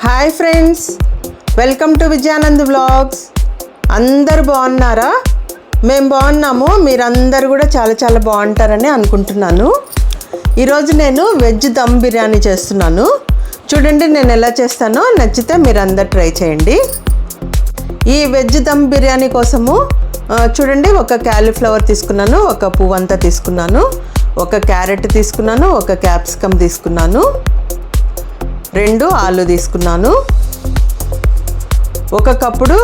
Hi friends, welcome to Vijayanand vlogs. అందరు బాగున్నారా? మేము బాగున్నాము. మీరందరూ కూడా చాలా బాగుంటారని అనుకుంటున్నాను. ఈరోజు నేను వెజ్ దమ్ బిర్యానీ చేస్తున్నాను. చూడండి నేను ఎలా చేస్తానో. నచ్చితే మీరందరూ ట్రై చేయండి. ఈ వెజ్ దమ్ బిర్యానీ కోసము చూడండి, ఒక క్యాలీఫ్లవర్ తీసుకున్నాను, ఒక పువ్వంతా తీసుకున్నాను, ఒక క్యారెట్ తీసుకున్నాను, ఒక క్యాప్సికమ్ తీసుకున్నాను, 2 ఆలు తీసుకున్నాను, ఒక కప్పుడు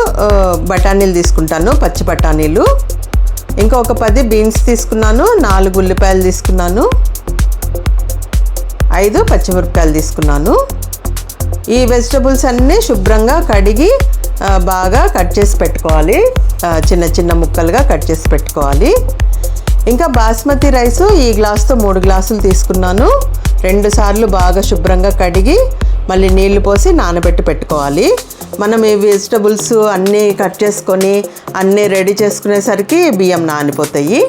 బఠానీలు తీసుకుంటాను, పచ్చి బఠానీలు, ఇంకా ఒక 10 బీన్స్ తీసుకున్నాను, 4 ఉల్లిపాయలు తీసుకున్నాను, 5 పచ్చిమిరపకాయలు తీసుకున్నాను. ఈ వెజిటబుల్స్ అన్నీ శుభ్రంగా కడిగి బాగా కట్ చేసి పెట్టుకోవాలి. చిన్న ముక్కలుగా కట్ చేసి పెట్టుకోవాలి. ఇంకా బాస్మతి రైసు ఈ గ్లాసుతో 3 గ్లాసులు తీసుకున్నాను. 2 సార్లు బాగా శుభ్రంగా కడిగి మళ్ళీ నీళ్లు పోసి నానబెట్టి పెట్టుకోవాలి. మనం ఈ వెజిటబుల్స్ అన్నీ కట్ చేసుకొని అన్నీ రెడీ చేసుకునేసరికి బియ్యం నానిపోతాయి.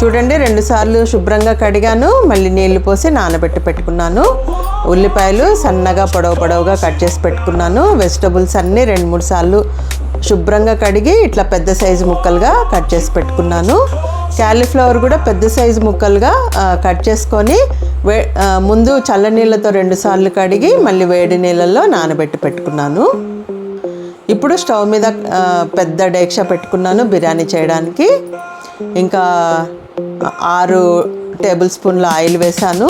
చూడండి 2 సార్లు శుభ్రంగా కడిగాను, మళ్ళీ నీళ్లు పోసి నానబెట్టి పెట్టుకున్నాను. ఉల్లిపాయలు సన్నగా పొడవుగా కట్ చేసి పెట్టుకున్నాను. వెజిటబుల్స్ అన్నీ 2-3 సార్లు శుభ్రంగా కడిగి ఇట్లా పెద్ద సైజు ముక్కలుగా కట్ చేసి పెట్టుకున్నాను. క్యాలీఫ్లవర్ కూడా పెద్ద సైజు ముక్కలుగా కట్ చేసుకొని ముందు చల్లనీళ్ళతో 2 సార్లు కడిగి మళ్ళీ వేడి నీళ్ళల్లో నానబెట్టి పెట్టుకున్నాను. ఇప్పుడు స్టవ్ మీద పెద్ద డేక్షా పెట్టుకున్నాను బిర్యానీ చేయడానికి. ఇంకా 6 టేబుల్ స్పూన్ల ఆయిల్ వేసాను.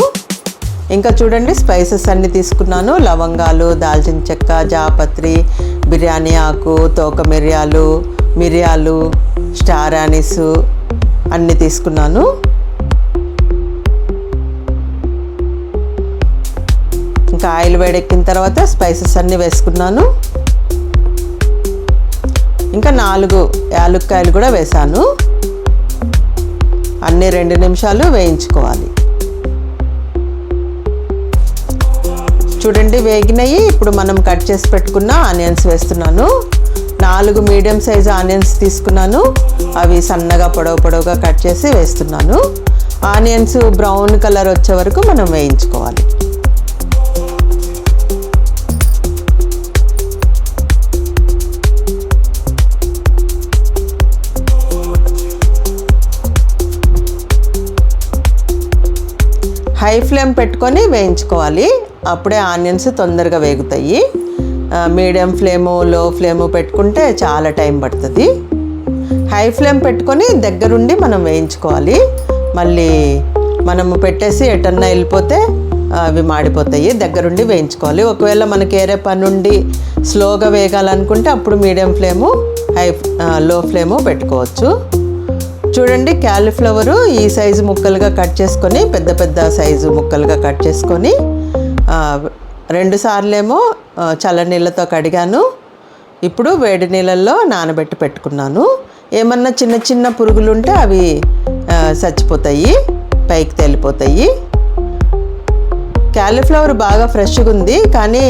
ఇంకా చూడండి స్పైసెస్ అన్నీ తీసుకున్నాను. లవంగాలు, దాల్చిన చెక్క, జాపత్రి, బిర్యానీ ఆకు, తోక మిరియాలు, స్టార్ ఆనీస్ అన్నీ తీసుకున్నాను. ఇంకా ఆయిల్ వేడెక్కిన తర్వాత స్పైసెస్ అన్నీ వేసుకున్నాను. ఇంకా 4 యాలక్కాయలు కూడా వేసాను. అన్నీ 2 నిమిషాలు వేయించుకోవాలి. చూడండి వేగినాయి. ఇప్పుడు మనం కట్ చేసి పెట్టుకున్న ఆనియన్స్ వేస్తున్నాను. 4 మీడియం సైజు ఆనియన్స్ తీసుకున్నాను. అవి సన్నగా పొడవుగా కట్ చేసి వేస్తున్నాను. ఆనియన్స్ బ్రౌన్ కలర్ వచ్చే వరకు మనం వేయించుకోవాలి. హై ఫ్లేమ్ పెట్టుకొని వేయించుకోవాలి. అప్పుడే ఆనియన్స్ తొందరగా వేగుతాయి. మీడియం ఫ్లేము, లో ఫ్లేము పెట్టుకుంటే చాలా టైం పడుతుంది. హై ఫ్లేమ్ పెట్టుకొని దగ్గరుండి మనం వేయించుకోవాలి. మళ్ళీ మనము పెట్టేసి ఎటన్నా వెళ్ళిపోతే అవి మాడిపోతాయి. దగ్గరుండి వేయించుకోవాలి. ఒకవేళ మనకి ఏరే పనుండి స్లోగా వేగాలనుకుంటే అప్పుడు మీడియం ఫ్లేము, లో ఫ్లేము పెట్టుకోవచ్చు. చూడండి క్యాలీఫ్లవరు ఈ సైజు ముక్కలుగా కట్ చేసుకొని పెద్ద సైజు ముక్కలుగా కట్ చేసుకొని 2 సార్లేమో చల్లనీళ్ళతో కడిగాను. ఇప్పుడు వేడి నీళ్ళల్లో నానబెట్టి పెట్టుకున్నాను. ఏమన్నా చిన్న పురుగులు ఉంటే అవి చచ్చిపోతాయి, పైకి తేలిపోతాయి. క్యాలీఫ్లవర్ బాగా ఫ్రెష్గా ఉంది, కానీ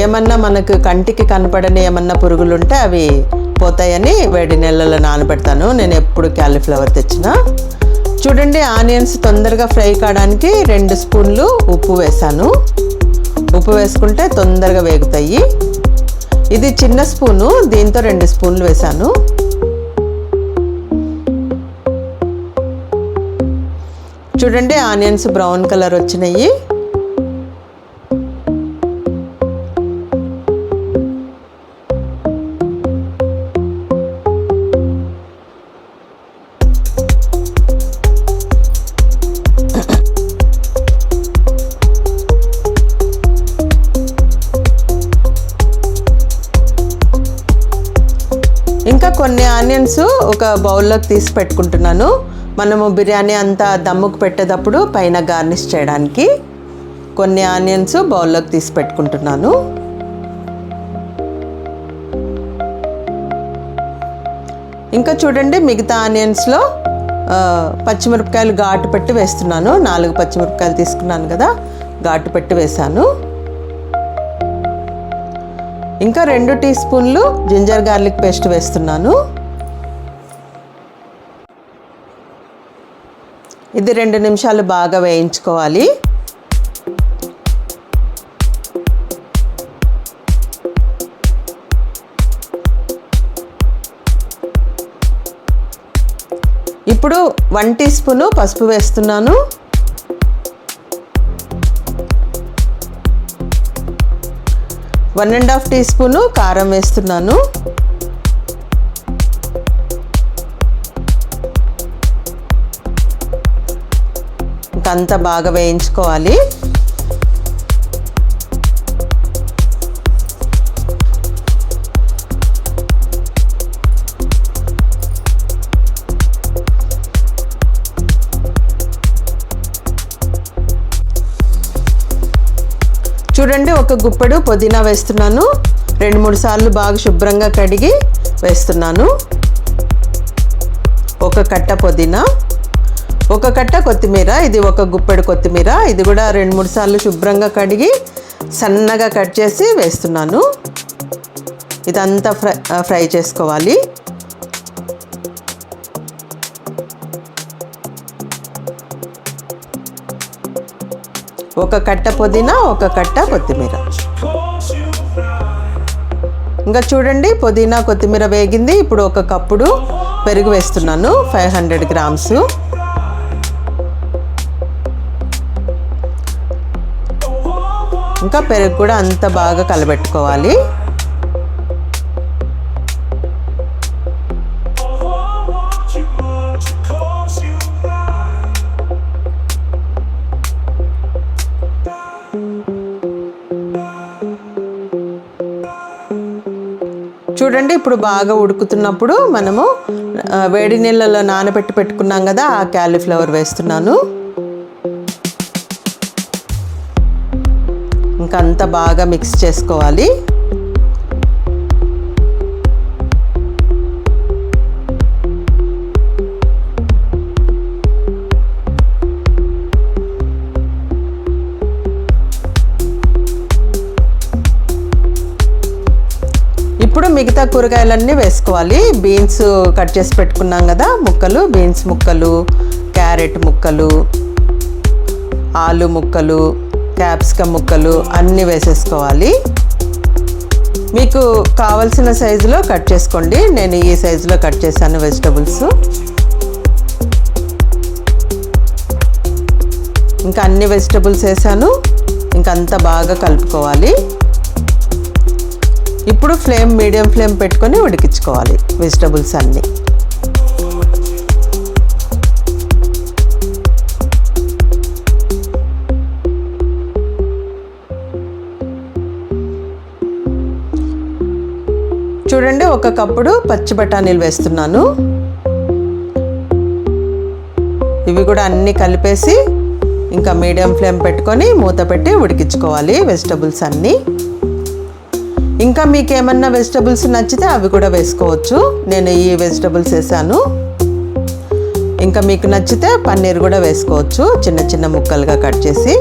ఏమన్నా మనకు కంటికి కనపడని ఏమన్నా పురుగులు ఉంటే అవి పోతాయని వేడి నీళ్ళలో నానబెడతాను నేను ఎప్పుడు క్యాలీఫ్లవర్ తెచ్చినా. చూడండి ఆనియన్స్ తొందరగా ఫ్రై కావడానికి 2 స్పూన్లు ఉప్పు వేసాను. ఉప్పు వేసుకుంటే తొందరగా వేగుతాయి. ఇది చిన్న స్పూను, దీంతో 2 స్పూన్లు వేసాను. చూడండి ఆనియన్స్ బ్రౌన్ కలర్ వచ్చినాయి. ఇంకా కొన్ని ఆనియన్స్ ఒక బౌల్లోకి తీసి పెట్టుకుంటున్నాను. మనము బిర్యానీ అంతా దమ్ముకు పెట్టేటప్పుడు పైన గార్నిష్ చేయడానికి కొన్ని ఆనియన్స్ బౌల్లోకి తీసి పెట్టుకుంటున్నాను. ఇంకా చూడండి మిగతా ఆనియన్స్లో పచ్చిమిరపకాయలు ఘాటు పెట్టి వేస్తున్నాను. 4 పచ్చిమిరపకాయలు తీసుకున్నాను కదా, ఘాటు పెట్టి వేసాను. ఇంకా 2 టీ స్పూన్లు జింజర్ గార్లిక్ పేస్ట్ వేస్తున్నాను. ఇది 2 నిమిషాలు బాగా వేయించుకోవాలి. ఇప్పుడు 1 టీ స్పూను పసుపు వేస్తున్నాను. 1½ టీ స్పూను కారం వేస్తున్నాను. ఇంకంతా బాగా వేయించుకోవాలి. చూడండి, ఒక గుప్పెడు పుదీనా వేస్తున్నాను. 2-3 సార్లు బాగా శుభ్రంగా కడిగి వేస్తున్నాను. ఒక కట్ట పుదీనా, ఒక కట్ట కొత్తిమీర, ఇది ఒక గుప్పెడు కొత్తిమీర, ఇది కూడా 2-3 సార్లు శుభ్రంగా కడిగి సన్నగా కట్ చేసి వేస్తున్నాను. ఇదంతా ఫ్రై చేసుకోవాలి. ఒక కట్ట పుదీనా, ఒక కట్ట కొత్తిమీర. ఇంకా చూడండి, పుదీనా కొత్తిమీర వేగింది. ఇప్పుడు ఒక కప్పుడు పెరుగు వేస్తున్నాను, 500 గ్రామ్స్. ఇంకా పెరుగు కూడా అంత బాగా కలబెట్టుకోవాలి. చూడండి, ఇప్పుడు బాగా ఉడుకుతున్నప్పుడు మనము వేడి నీళ్ళలో నానబెట్టి పెట్టుకున్నాం కదా, ఆ క్యాలీఫ్లవర్ వేస్తున్నాను. ఇంకా అంతా బాగా మిక్స్ చేసుకోవాలి. ఇప్పుడు మిగతా కూరగాయలన్నీ వేసుకోవాలి. బీన్స్ కట్ చేసి పెట్టుకున్నాం కదా ముక్కలు, బీన్స్ ముక్కలు, క్యారెట్ ముక్కలు, ఆలు ముక్కలు, క్యాప్సికమ్ ముక్కలు అన్నీ వేసేసుకోవాలి. మీకు కావలసిన సైజులో కట్ చేసుకోండి. నేను ఈ సైజులో కట్ చేశాను వెజిటబుల్స్. ఇంకా అన్ని వెజిటబుల్స్ వేసాను. ఇంకంతా బాగా కలుపుకోవాలి. ఇప్పుడు మీడియం ఫ్లేమ్ పెట్టుకొని ఉడికించుకోవాలి వెజిటబుల్స్ అన్నీ. చూడండి, ఒక కప్పుడు పచ్చి బఠానీలు వేస్తున్నాను. ఇవి కూడా అన్నీ కలిపేసి ఇంకా మీడియం ఫ్లేమ్ పెట్టుకొని మూత పెట్టి ఉడికించుకోవాలి వెజిటబుల్స్ అన్నీ. ఇంకా మీకు ఏమన్నా వెజిటబుల్స్ నచ్చితే అవి కూడా వేసుకోవచ్చు. నేను ఈ వెజిటబుల్స్ వేసాను. ఇంకా మీకు నచ్చితే పన్నీర్ కూడా వేసుకోవచ్చు, చిన్న చిన్న ముక్కలుగా కట్ చేసి.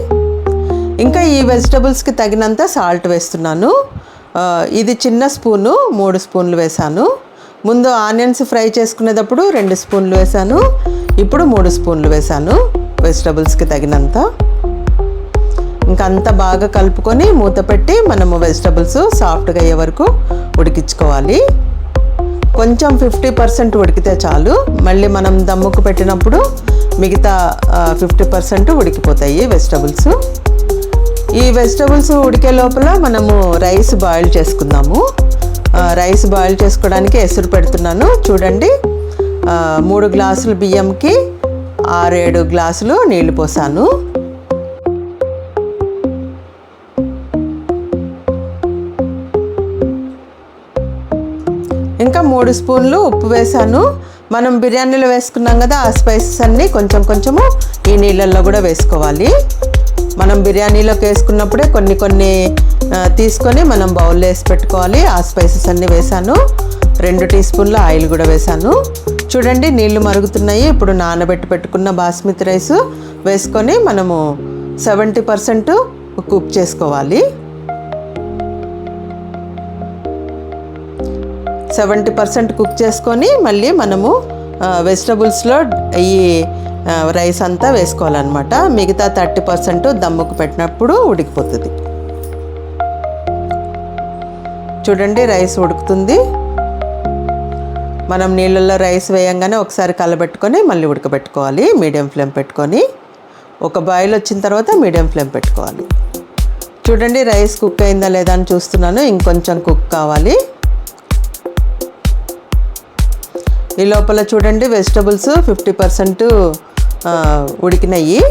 ఇంకా ఈ వెజిటబుల్స్కి తగినంత సాల్ట్ వేస్తున్నాను. ఇది చిన్న స్పూను, 3 స్పూన్లు వేసాను. ముందు ఆనియన్స్ ఫ్రై చేసుకునేటప్పుడు 2 స్పూన్లు వేసాను. ఇప్పుడు 3 స్పూన్లు వేసాను వెజిటబుల్స్కి తగినంత. ఇంకంతా బాగా కలుపుకొని మూత పెట్టి మనము వెజిటబుల్స్ సాఫ్ట్గా అయ్యే వరకు ఉడికించుకోవాలి. కొంచెం 50% ఉడికితే చాలు. మళ్ళీ మనం దమ్ముకు పెట్టినప్పుడు మిగతా 50% ఉడికిపోతాయి వెజిటబుల్స్. ఈ వెజిటబుల్స్ ఉడికే లోపల మనము రైస్ బాయిల్ చేసుకుందాము. రైస్ బాయిల్ చేసుకోవడానికి ఎసురు పెడుతున్నాను. చూడండి, 3 గ్లాసులు బియ్యంకి 6-7 గ్లాసులు నీళ్లు పోసాను. ఇంకా 3 స్పూన్లు ఉప్పు వేసాను. మనం బిర్యానీలో వేసుకున్నాం కదా, ఆ స్పైసెస్ అన్నీ కొంచెం కొంచెము ఈ నీళ్ళల్లో కూడా వేసుకోవాలి. మనం బిర్యానీలోకి వేసుకున్నప్పుడే కొన్ని తీసుకొని మనం బౌల్లో వేసి పెట్టుకోవాలి. ఆ స్పైసెస్ అన్నీ వేసాను. 2 టీ స్పూన్ల ఆయిల్ కూడా వేసాను. చూడండి నీళ్లు మరుగుతున్నాయి. ఇప్పుడు నానబెట్టి పెట్టుకున్న బాస్మతి రైస్ వేసుకొని మనము 70% కుక్ చేసుకోవాలి. 70% కుక్ చేసుకొని మళ్ళీ మనము వెజిటబుల్స్లో ఈ రైస్ అంతా వేసుకోవాలన్నమాట. మిగతా 30% దమ్ముకు పెట్టినప్పుడు ఉడికిపోతుంది. చూడండి రైస్ ఉడుకుతుంది. మనం నీళ్ళల్లో రైస్ వేయంగానే ఒకసారి కలబెట్టుకొని మళ్ళీ ఉడకబెట్టుకోవాలి. మీడియం ఫ్లేమ్ పెట్టుకొని ఒక బాయిల్ వచ్చిన తర్వాత మీడియం ఫ్లేమ్ పెట్టుకోవాలి. చూడండి రైస్ కుక్ అయిందా లేదా అని చూస్తున్నాను. ఇంకొంచెం కుక్ కావాలి. ఈ లోపల చూడండి వెజిటబుల్స్ 50% ఉడికినాయి.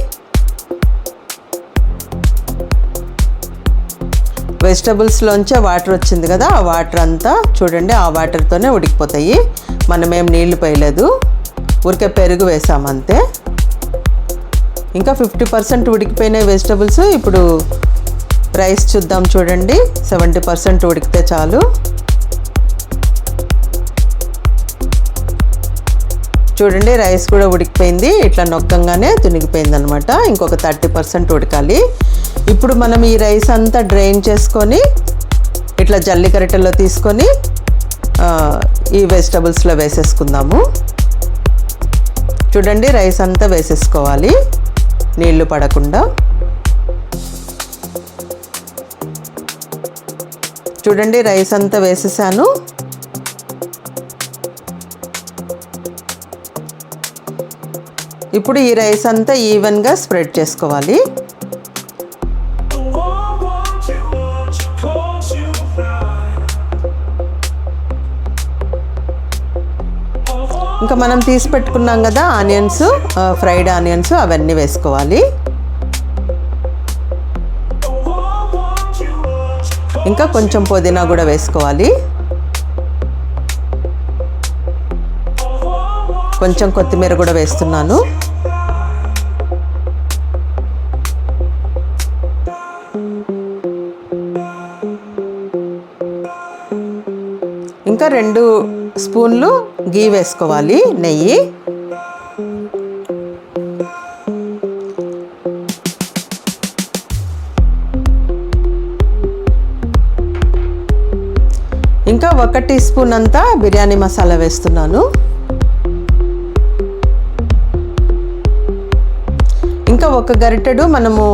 వెజిటబుల్స్లోంచే వాటర్ వచ్చింది కదా, ఆ వాటర్ అంతా చూడండి ఆ వాటర్తోనే ఉడికిపోతాయి. మనమేం నీళ్లు పోయలేదు, ఊరికే పెరుగు వేసామంతే. ఇంకా 50% ఉడికిపోయిన వెజిటబుల్స్. ఇప్పుడు రైస్ చూద్దాం. చూడండి 70% ఉడికితే చాలు. చూడండి రైస్ కూడా ఉడికిపోయింది. ఇట్లా నొక్కంగానే తునిగిపోయింది అనమాట. ఇంకొక 30% ఉడకాలి. ఇప్పుడు మనం ఈ రైస్ అంతా డ్రైన్ చేసుకొని ఇట్లా జల్లికరటలో తీసుకొని ఈ వెజిటబుల్స్లో వేసేసుకుందాము. చూడండి రైస్ అంతా వేసేసుకోవాలి నీళ్లు పడకుండా. చూడండి రైస్ అంతా వేసేసాను. ఇప్పుడు ఈ రైస్ అంతా ఈవెన్గా స్ప్రెడ్ చేసుకోవాలి. ఇంకా మనం తీసి పెట్టుకున్నాం కదా ఆనియన్స్, ఫ్రైడ్ ఆనియన్స్, అవన్నీ వేసుకోవాలి. ఇంకా కొంచెం పుదీనా కూడా వేసుకోవాలి. కొంచెం కొత్తిమీర కూడా వేస్తున్నాను. ఇంకా 2 స్పూన్లు గీ వేసుకోవాలి, నెయ్యి. ఇంకా 1 టీ స్పూన్ అంతా బిర్యానీ మసాలా వేస్తున్నాను. ఇంకా 1 గరిటెడు మనము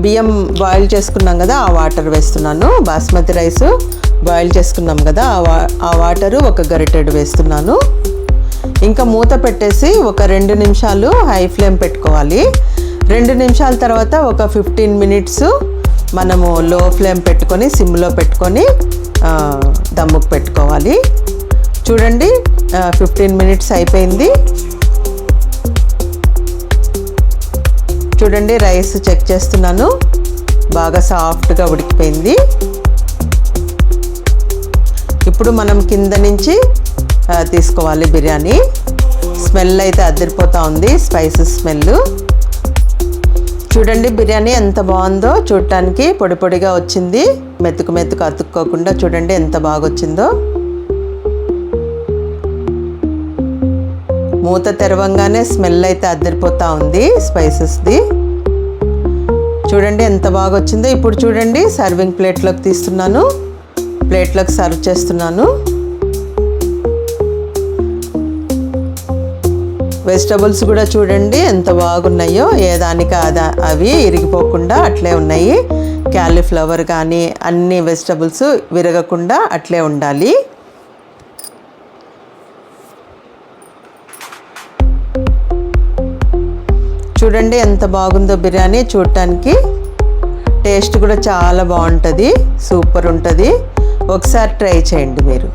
బియ్యం బాయిల్ చేసుకున్నాం కదా, ఆ వాటర్ వేస్తున్నాను. బాస్మతి రైస్ బాయిల్ చేసుకున్నాం కదా, ఆ వాటరు 1 గరిటెడు వేస్తున్నాను. ఇంకా మూత పెట్టేసి ఒక 2 నిమిషాలు హై ఫ్లేమ్ పెట్టుకోవాలి. 2 నిమిషాల తర్వాత ఒక 15 మినిట్స్ మనము లో ఫ్లేమ్ పెట్టుకొని సిమ్లో పెట్టుకొని దమ్ముకు పెట్టుకోవాలి. చూడండి 15 మినిట్స్ అయిపోయింది. చూడండి రైస్ చెక్ చేస్తున్నాను, బాగా సాఫ్ట్గా ఉడికిపోయింది. ఇప్పుడు మనం కింద నుంచి తీసుకోవాలి బిర్యానీ. స్మెల్ అయితే అదిరిపోతూ ఉంది, స్పైసెస్ స్మెల్. చూడండి బిర్యానీ ఎంత బాగుందో, చూడటానికి పొడి పొడిగా వచ్చింది, మెతుకు మెతుకు అతుక్కోకుండా. చూడండి ఎంత బాగా వచ్చిందో. మూత తెరవంగానే స్మెల్ అయితే అదిరిపోతూ ఉంది స్పైసెస్ది. చూడండి ఎంత బాగా వచ్చిందో. ఇప్పుడు చూడండి సర్వింగ్ ప్లేట్లోకి తీస్తున్నాను, ప్లేట్లోకి సర్వ్ చేస్తున్నాను. వెజిటబుల్స్ కూడా చూడండి ఎంత బాగున్నాయో, ఏదానికి అవి ఇరిగిపోకుండా అట్లే ఉన్నాయి. క్యాలీఫ్లవర్ కానీ అన్ని వెజిటబుల్స్ విరగకుండా అట్లే ఉండాలి. చూడండి ఎంత బాగుందో బిర్యానీ. చూడటానికి టేస్ట్ కూడా చాలా బాగుంటుంది, సూపర్ ఉంటుంది. ఒకసారి ట్రై చేయండి మీరు.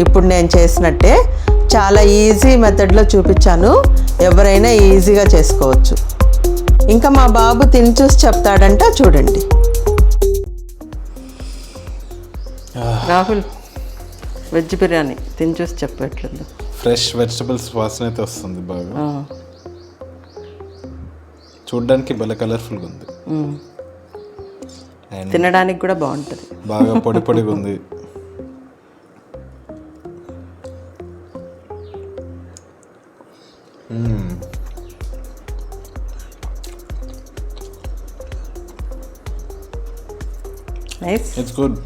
ఇప్పుడు నేను చేసినట్టే చాలా ఈజీ మెథడ్లో చూపించాను, ఎవరైనా ఈజీగా చేసుకోవచ్చు. ఇంకా మా బాబు తిని చూసి చెప్తాడంట. చూడండి రాహుల్, వెజ్ బిర్యానీ తిని చూసి చెప్పట్లేదు. ఫ్రెష్ వెజిటబుల్స్ వాసన అయితే వస్తుంది బాగా. చూడడానికి భలే కలర్ఫుల్గా ఉంది, తినడానికి కూడా బాగుంటుంది. బాగా పొడి పొడిగా ఉంది. నైస్. It's good.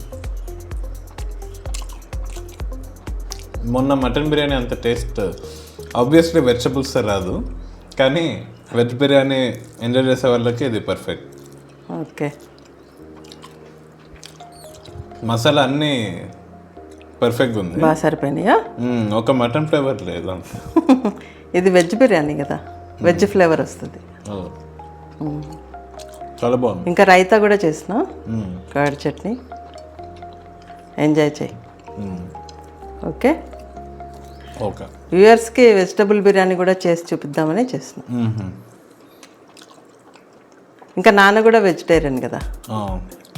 మొన్న మటన్ బిర్యానీ అంత టేస్ట్ ఆబ్వియస్లీ వెజిటబుల్స్ రాదు, కానీ వెజ్ బిర్యానీ ఎంజాయ్ చేసే వాళ్ళకి ఇది పర్ఫెక్ట్. ఓకే. మసాలా అన్నీ పర్ఫెక్ట్గా ఉంది. బాగా సరిపోయినాయా? ఒక మటన్ ఫ్లేవర్ లేదు. ఇది వెజ్ బిర్యానీ కదా, వెజ్ ఫ్లేవర్ వస్తుంది. చాలా బాగుంది. ఇంకా రైతా కూడా చేసిన, కర్డ్ చట్నీ. ఎంజాయ్ చేయి. ఓకే. ఓకే. వ్యూయర్స్కి వెజిటబుల్ బిర్యానీ కూడా చేసి చూపిద్దామని చేసిన. ఇంకా నాన్న కూడా వెజిటేరియన్ కదా,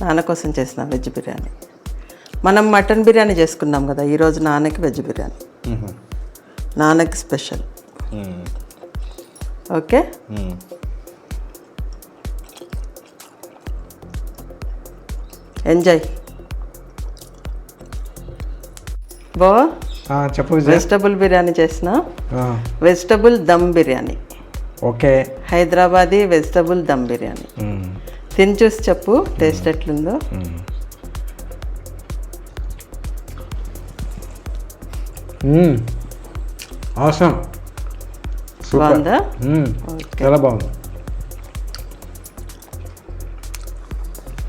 నాన్న కోసం చేసిన వెజ్ బిర్యానీ. మనం మటన్ బిర్యానీ చేసుకున్నాం కదా, ఈరోజు నాన్నకి వెజ్ బిర్యానీ, నాన్నకి స్పెషల్. ఓకే. ఎంజాయ్. బో చెప్పు. వెజిటబుల్ బిర్యానీ చేసిన, vegetable dum biryani. Okay. Hyderabadi vegetable dum biryani. తిని చూసి చెప్పు టేస్ట్ ఎట్లుందో. అవసరం. బాగుందా? చాలా బాగుంది.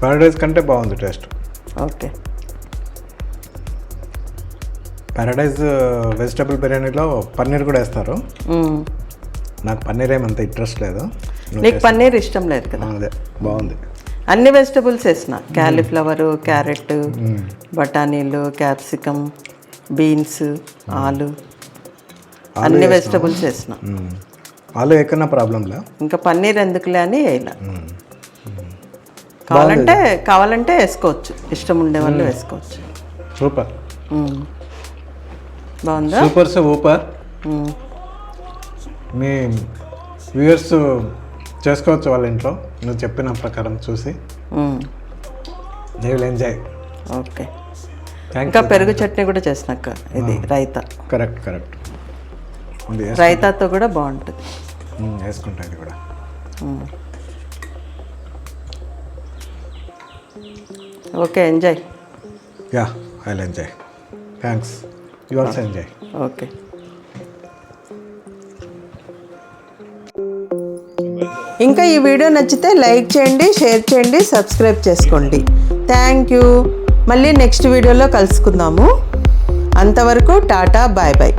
ప్యారడైజ్ కంటే బాగుంది టేస్ట్. ఓకే. ప్యారడైజ్ వెజిటబుల్ బిర్యానీలో పన్నీర్ కూడా వేస్తారు. నాకు పన్నీర్ ఏమంత ఇంట్రెస్ట్ లేదు. నీకు పన్నీర్ ఇష్టం లేదు కదా? అదే బాగుంది. అన్ని వెజిటబుల్స్ వేసిన, క్యాలీఫ్లవరు, క్యారెట్, బఠానీలు, క్యాప్సికమ్, బీన్స్, ఆలు, అన్ని వెజిటబుల్స్ వేసిన. ఆలు ఎక్కడన్నా ప్రాబ్లంలా, ఇంకా పన్నీర్ ఎందుకులే అని వేయలే. కావాలంటే వేసుకోవచ్చు, ఇష్టం ఉండే వాళ్ళు వేసుకోవచ్చు. సూపర్. బాగుందా? సూపర్. మీ వ్యూయర్స్ చేసుకోవచ్చు వాళ్ళ ఇంట్లో నువ్వు చెప్పిన ప్రకారం చూసి. They will enjoy. ఓకే. ఇంకా పెరుగు చట్నీ కూడా చేసినాక, ఇది రైతా. కరెక్ట్. రైతాతో కూడా బాగుంటుంది. వేసుకుంటా ఇది కూడా. Okay. Enjoy. Yeah, I will enjoy. Thanks. You also enjoy. Okay. ఇంకా ఈ వీడియో నచ్చితే లైక్ చేయండి, షేర్ చేయండి, సబ్స్క్రైబ్ చేసుకోండి. Thank you. మళ్ళీ నెక్స్ట్ వీడియోలో కలుసుకుందాము. అంతవరకు టాటా, బాయ్ బాయ్.